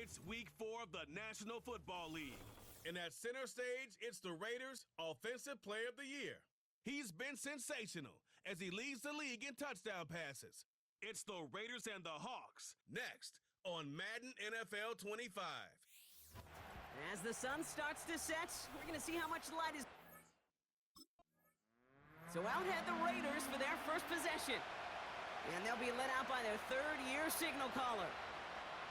It's week 4 of the National Football League. And at center stage, it's the Raiders' Offensive Player of the Year. He's been sensational as he leads the league in touchdown passes. It's the Raiders and the Hawks next on Madden NFL 25. As the sun starts to set, we're going to see how much light is... So out head the Raiders for their first possession. And they'll be led out by their third-year signal caller.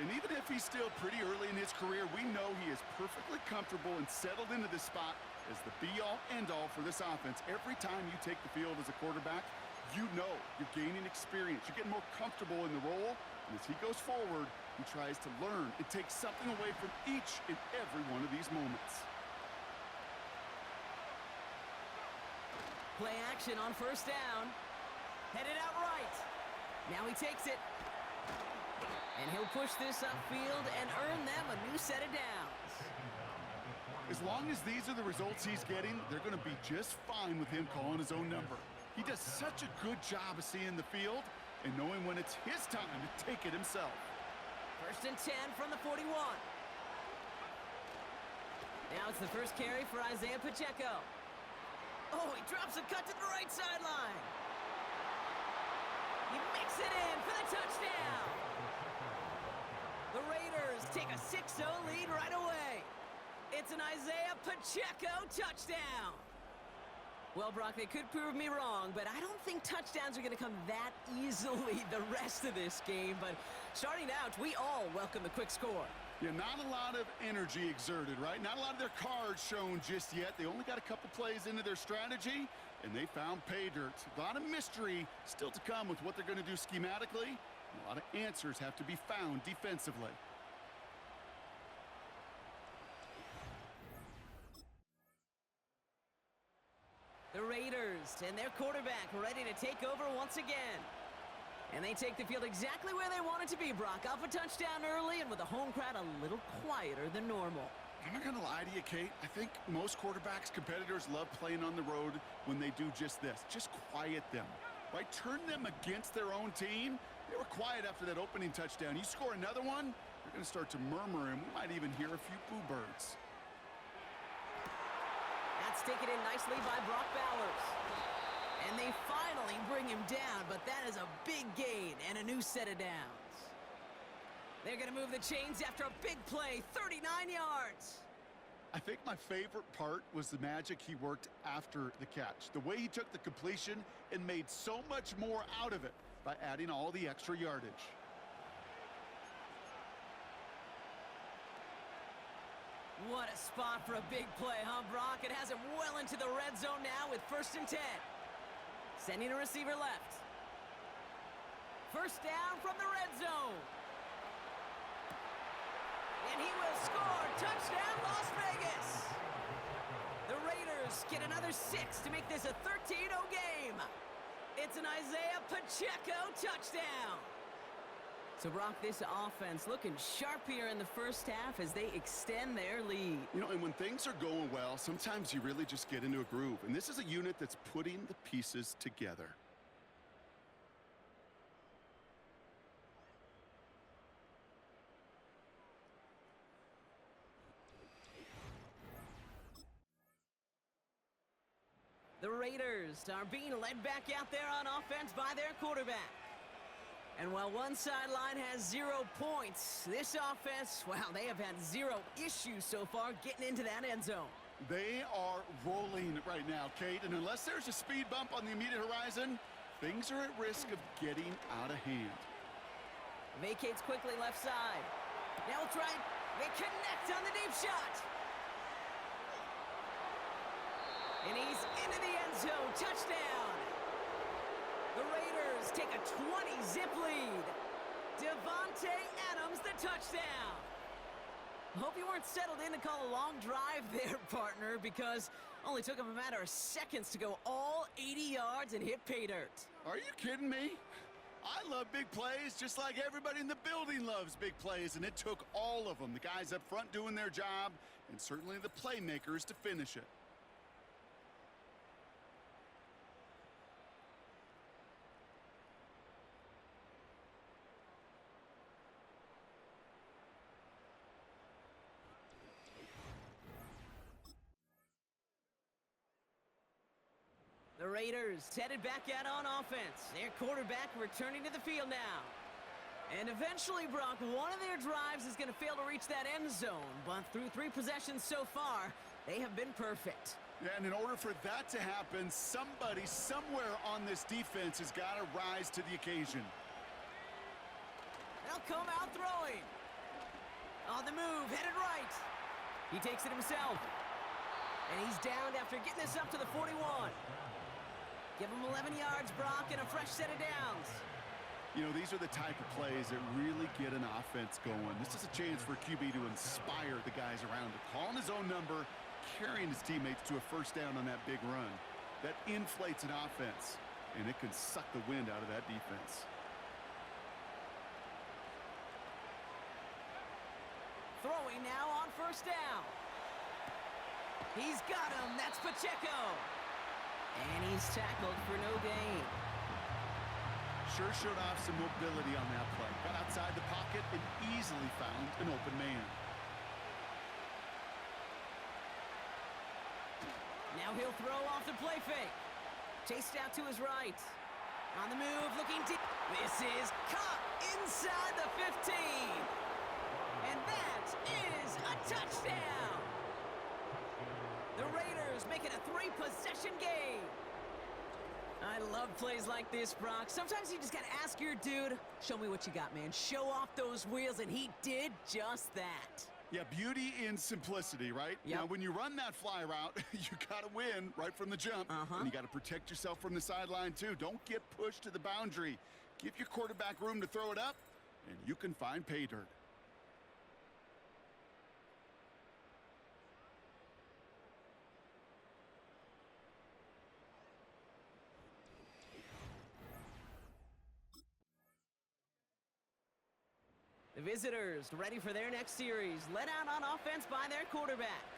And even if he's still pretty early in his career, we know he is perfectly comfortable and settled into this spot as the be-all, end-all for this offense. Every time you take the field as a quarterback, you know you're gaining experience. You're getting more comfortable in the role. And as he goes forward, he tries to learn and take something away from each and every one of these moments. Play action on first down. Headed out right. Now he takes it. And he'll push this upfield and earn them a new set of downs. As long as these are the results he's getting, they're going to be just fine with him calling his own number. He does such a good job of seeing the field and knowing when it's his time to take it himself. First and 10 from the 41. Now it's the first carry for Isaiah Pacheco. Oh, he drops a cut to the right sideline. He makes it in for the touchdown. The Raiders take a 6-0 lead right away. It's an Isaiah Pacheco touchdown. Well, Brock, they could prove me wrong, but I don't think touchdowns are going to come that easily the rest of this game. But starting out, we all welcome the quick score. Yeah, not a lot of energy exerted, right? Not a lot of their cards shown just yet. They only got a couple plays into their strategy, and they found pay dirt. A lot of mystery still to come with what they're going to do schematically. A lot of answers have to be found defensively. The Raiders and their quarterback ready to take over once again. And they take the field exactly where they want it to be, Brock. Off a touchdown early and with the home crowd a little quieter than normal. I'm not going to lie to you, Kate. I think most quarterbacks, competitors love playing on the road when they do just this. Just quiet them, right? Turn them against their own team. They were quiet after that opening touchdown. You score another one, they're going to start to murmur, and we might even hear a few boo birds. That's taken in nicely by Brock Bowers. And they finally bring him down, but that is a big gain and a new set of downs. They're going to move the chains after a big play, 39 yards. I think my favorite part was the magic he worked after the catch. The way he took the completion and made so much more out of it by adding all the extra yardage. What a spot for a big play, huh, Brock? It has him well into the red zone now with first and 10. Sending a receiver left. First down from the red zone. And he will score. Touchdown, Las Vegas. The Raiders get another 6 to make this a 13-0 game. It's an Isaiah Pacheco touchdown. So, Brock, this offense looking sharp here in the first half as they extend their lead. You know, and when things are going well, sometimes you really just get into a groove. And this is a unit that's putting the pieces together. The Raiders are being led back out there on offense by their quarterback. And while one sideline has 0 points, this offense, wow, they have had 0 issues so far getting into that end zone. They are rolling right now, Kate, and unless there's a speed bump on the immediate horizon, things are at risk of getting out of hand. Vacates quickly left side. Now it's right. They connect on the deep shot. And he's into the end zone. Touchdown. The Raiders take a 20-zip lead. Devontae Adams, the touchdown. Hope you weren't settled in to call a long drive there, partner, because only took him a matter of seconds to go all 80 yards and hit pay dirt. Are you kidding me? I love big plays just like everybody in the building loves big plays, and it took all of them, the guys up front doing their job, and certainly the playmakers to finish it. Raiders headed back out on offense. Their quarterback returning to the field now. And eventually, Brock, one of their drives is going to fail to reach that end zone. But through 3 possessions so far, they have been perfect. Yeah, and in order for that to happen, somebody somewhere on this defense has got to rise to the occasion. They'll come out throwing. On the move, headed right. He takes it himself. And he's downed after getting this up to the 41. Give him 11 yards, Brock, and a fresh set of downs. You know, these are the type of plays that really get an offense going. This is a chance for QB to inspire the guys around him, calling his own number, carrying his teammates to a first down on that big run. That inflates an offense, and it can suck the wind out of that defense. Throwing now on first down. He's got him. That's Pacheco. And he's tackled for no gain. Sure showed off some mobility on that play. Got outside the pocket and easily found an open man. Now he'll throw off the play fake. Chased out to his right. On the move, looking deep. This is caught inside the 15. And that is a touchdown. The Raiders make it a 3-possession game. I love plays like this, Brock. Sometimes you just got to ask your dude, show me what you got, man. Show off those wheels, and he did just that. Yeah, beauty in simplicity, right? Yep. Now, when you run that fly route, you got to win right from the jump. And you got to protect yourself from the sideline, too. Don't get pushed to the boundary. Give your quarterback room to throw it up, and you can find pay dirt. The visitors ready for their next series, led out on offense by their quarterback.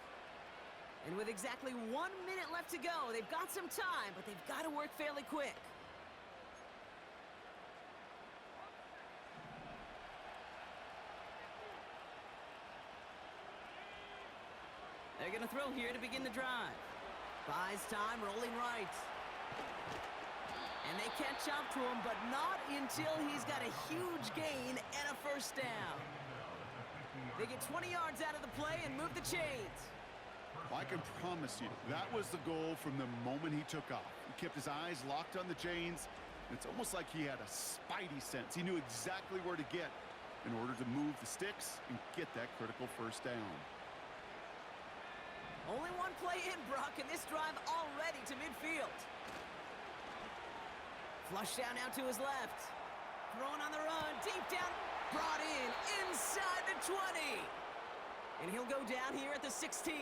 And with exactly 1 minute left to go, they've got some time, but they've got to work fairly quick. They're going to throw here to begin the drive. Buys time, rolling right. And they catch up to him, but not until he's got a huge gain and a first down. They get 20 yards out of the play and move the chains. Well, I can promise you, that was the goal from the moment he took off. He kept his eyes locked on the chains. It's almost like he had a spidey sense. He knew exactly where to get in order to move the sticks and get that critical first down. Only one play in, Brock, and this drive already to midfield. Flush down now to his left. Throwing on the run, deep down. Brought in inside the 20. And he'll go down here at the 16.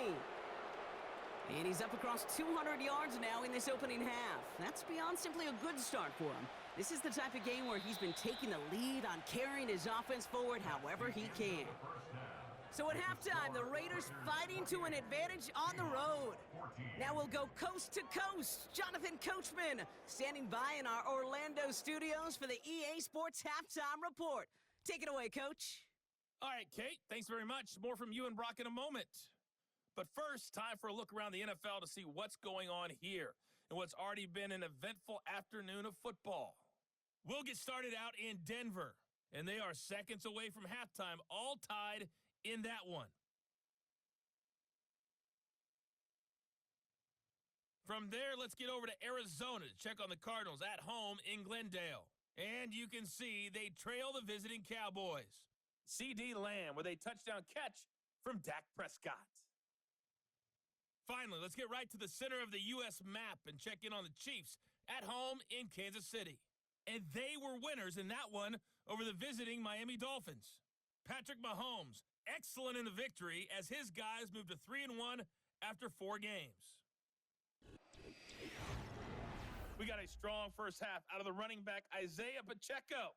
And he's up across 200 yards now in this opening half. That's beyond simply a good start for him. This is the type of game where he's been taking the lead on carrying his offense forward however he can. So at halftime, the Raiders fighting to an advantage on the road. Now we'll go coast to coast. Jonathan Coachman standing by in our Orlando studios for the EA Sports Halftime Report. Take it away, Coach. All right, Kate, thanks very much. More from you and Brock in a moment. But first, time for a look around the NFL to see what's going on here and what's already been an eventful afternoon of football. We'll get started out in Denver, and they are seconds away from halftime, all tied in that one. From there, let's get over to Arizona to check on the Cardinals at home in Glendale. And you can see they trail the visiting Cowboys. C.D. Lamb with a touchdown catch from Dak Prescott. Finally, let's get right to the center of the U.S. map and check in on the Chiefs at home in Kansas City. And they were winners in that one over the visiting Miami Dolphins. Patrick Mahomes, excellent in the victory as his guys moved to 3-1 after 4 games. We got a strong first half out of the running back Isaiah Pacheco.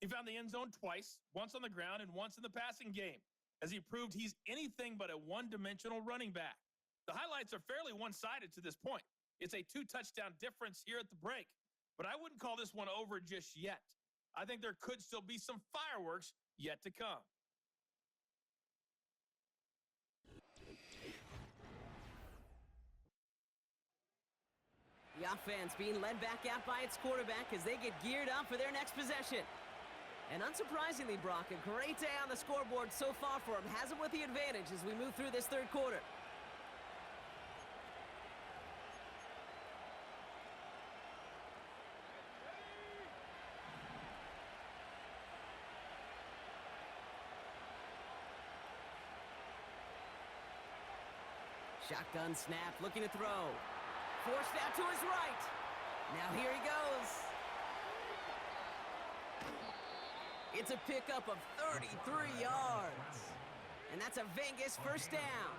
He found the end zone twice, once on the ground and once in the passing game, as he proved he's anything but a one-dimensional running back. The highlights are fairly one-sided to this point. It's a 2-touchdown difference here at the break, but I wouldn't call this one over just yet. I think there could still be some fireworks yet to come. The offense being led back out by its quarterback as they get geared up for their next possession. And unsurprisingly, Brock, a great day on the scoreboard so far for him. Has him with the advantage as we move through this third quarter. Shotgun snap, looking to throw. Forced out to his right. Now here he goes. It's a pickup of 33 yards. And that's a Vegas first down.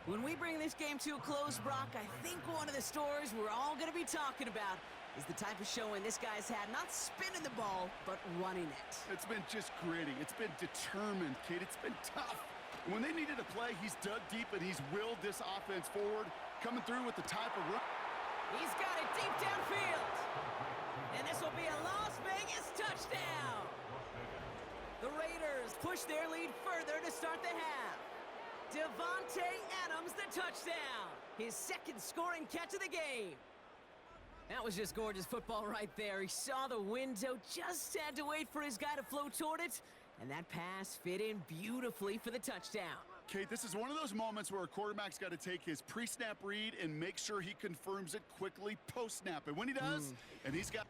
When we bring this game to a close, Brock, I think one of the stories we're all going to be talking about is the type of showing this guy's had, not spinning the ball, but running it. It's been just gritty. It's been determined, kid. It's been tough. When they needed a play, he's dug deep and he's willed this offense forward, coming through with the type of run. He's got it deep downfield. And this will be a Las Vegas touchdown. The Raiders push their lead further to start the half. Davante Adams, the touchdown. His second scoring catch of the game. That was just gorgeous football right there. He saw the window, just had to wait for his guy to float toward it. And that pass fit in beautifully for the touchdown. Kate, this is one of those moments where a quarterback's got to take his pre-snap read and make sure he confirms it quickly post-snap. And when he does, and he's got...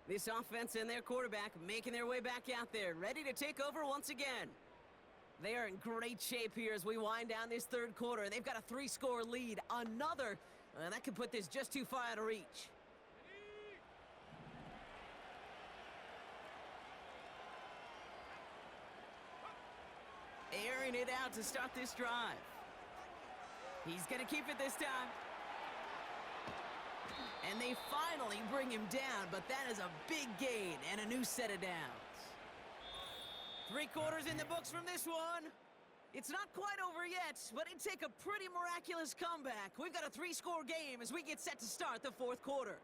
This offense and their quarterback making their way back out there, ready to take over once again. They are in great shape here as we wind down this third quarter. They've got a 3-score lead. Another, that could put this just too far out of reach. Airing it out to start this drive. He's going to keep it this time. And they finally bring him down, but that is a big gain and a new set of downs. 3 quarters in the books from this one. It's not quite over yet, but it'd take a pretty miraculous comeback. We've got a 3-score game as we get set to start the fourth quarter.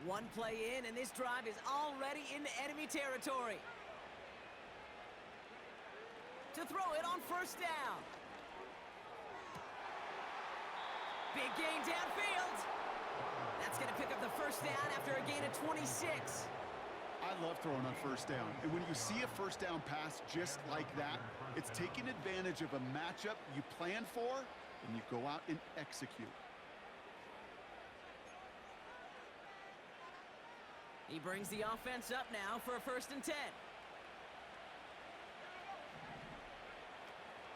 One play in, and this drive is already into enemy territory. To throw it on first down. Big gain downfield. That's going to pick up the first down after a gain of 26. I love throwing on first down. And when you see a first down pass just like that, it's taking advantage of a matchup you plan for, and you go out and execute. He brings the offense up now for a 1st and 10.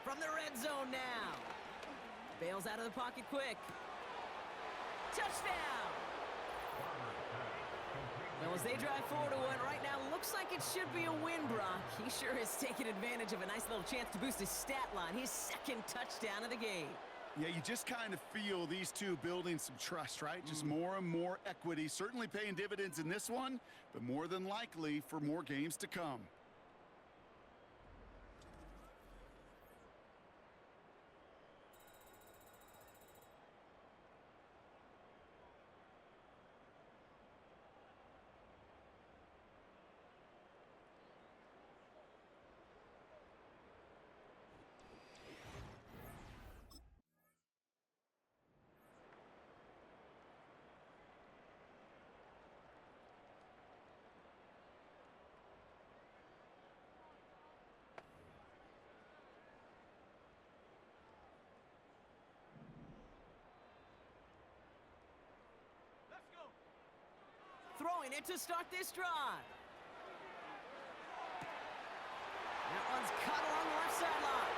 From the red zone now. Bails out of the pocket quick. Touchdown! Well, as they drive forward to one right now, looks like it should be a win, Brock. He sure is taking advantage of a nice little chance to boost his stat line. His 2nd touchdown of the game. Yeah, you just kind of feel these two building some trust, right? Just more and more equity. Certainly paying dividends in this one, but more than likely for more games to come. Throwing it to start this drive. That one's cut along the left sideline.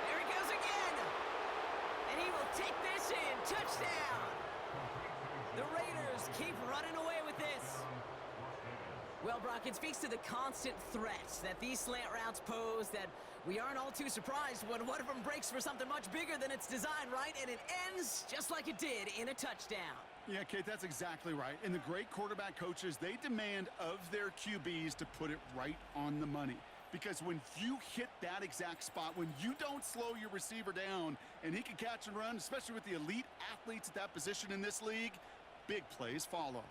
There he goes again. And he will take this in. Touchdown. The Raiders keep running away with this. Well, Brock, it speaks to the constant threats that these slant routes pose, that we aren't all too surprised when one of them breaks for something much bigger than its design, right? And it ends just like it did in a touchdown. Yeah, Kate, that's exactly right. And the great quarterback coaches, they demand of their QBs to put it right on the money. Because when you hit that exact spot, when you don't slow your receiver down and he can catch and run, especially with the elite athletes at that position in this league, big plays follow.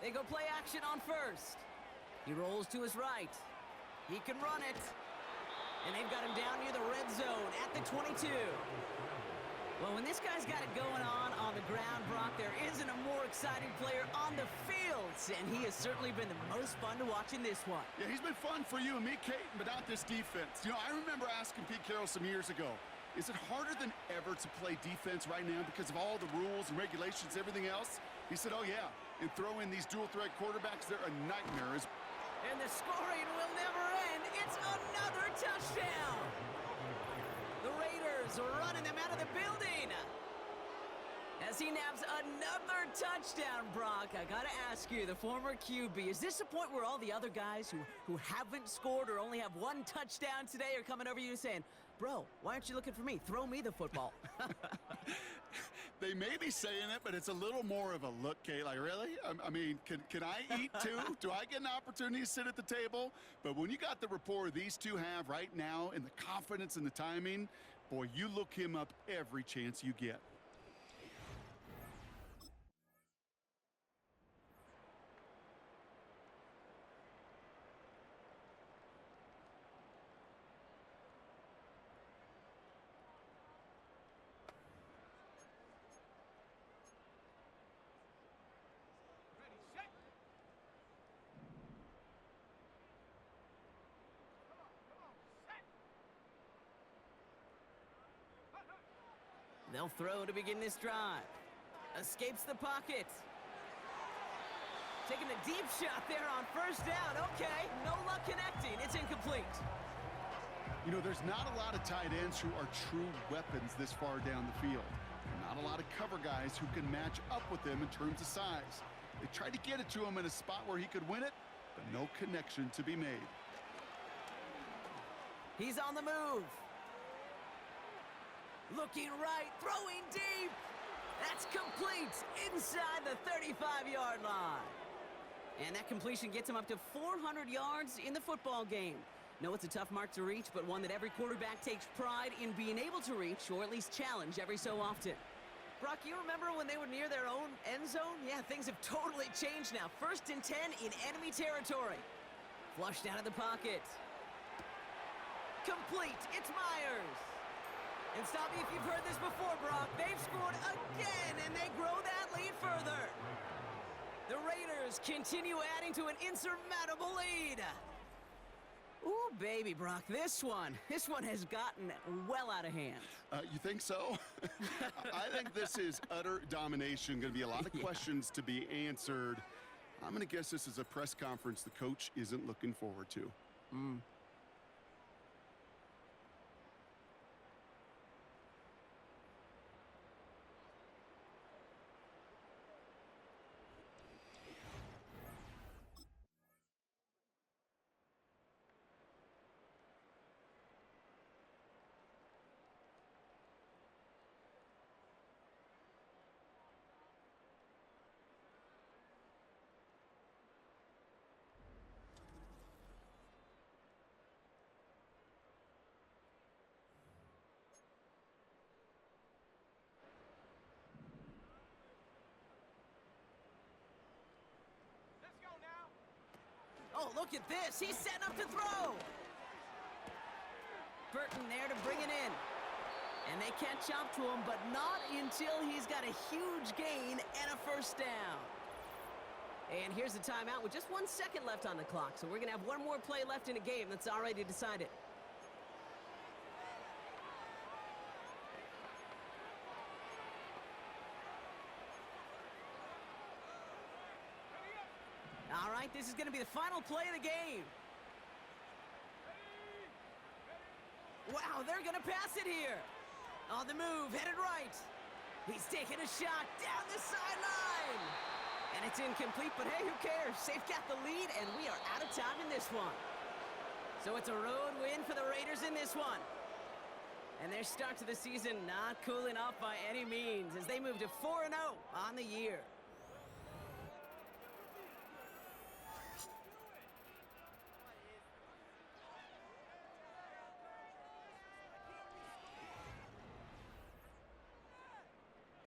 They go play action on first. He rolls to his right. He can run it. And they've got him down near the red zone at the 22. Well, when this guy's got it going on the ground, Brock, there isn't a more exciting player on the field. And he has certainly been the most fun to watch in this one. Yeah, he's been fun for you and me, Kate, but not this defense. You know, I remember asking Pete Carroll some years ago, is it harder than ever to play defense right now because of all the rules and regulations, everything else? He said, oh, yeah. And throw in these dual-threat quarterbacks, they're a nightmare. And the scoring will never end. It's another touchdown. The Raiders are running them out of the building. As he naps another touchdown, Brock, I got to ask you, the former QB, is this a point where all the other guys who haven't scored or only have one touchdown today are coming over you saying, bro, why aren't you looking for me? Throw me the football. They may be saying it, but it's a little more of a look, Kate. Like, really? I mean, can I eat too? Do I get an opportunity to sit at the table? But when you got the rapport these two have right now and the confidence and the timing, boy, you look him up every chance you get. They'll throw to begin this drive. Escapes the pocket. Taking a deep shot there on first down. Okay, no luck connecting. It's incomplete. You know, there's not a lot of tight ends who are true weapons this far down the field. Not a lot of cover guys who can match up with them in terms of size. They tried to get it to him in a spot where he could win it, but no connection to be made. He's on the move. Looking right, throwing deep. That's complete inside the 35-yard line. And that completion gets him up to 400 yards in the football game. No, it's a tough mark to reach, but one that every quarterback takes pride in being able to reach, or at least challenge every so often. Brock, you remember when they were near their own end zone? Yeah, things have totally changed now. 1st and 10 in enemy territory. Flushed out of the pocket. Complete. It's Myers. And stop me if you've heard this before, Brock. They've scored again, and they grow that lead further. The Raiders continue adding to an insurmountable lead. Ooh, baby, Brock, this one has gotten well out of hand. You think so? I think this is utter domination. Going to be a lot of questions to be answered. I'm going to guess this is a press conference the coach isn't looking forward to. Oh, look at this. He's setting up to throw. Burton there to bring it in. And they catch up to him, but not until he's got a huge gain and a first down. And here's the timeout with just 1 second left on the clock. So we're going to have one more play left in a game that's already decided. All right, this is going to be the final play of the game. Wow, they're going to pass it here. On the move, headed right. He's taking a shot down the sideline. And it's incomplete, but hey, who cares? They've got the lead, and we are out of time in this one. So it's a road win for the Raiders in this one. And their start to the season not cooling off by any means as they move to 4-0 on the year.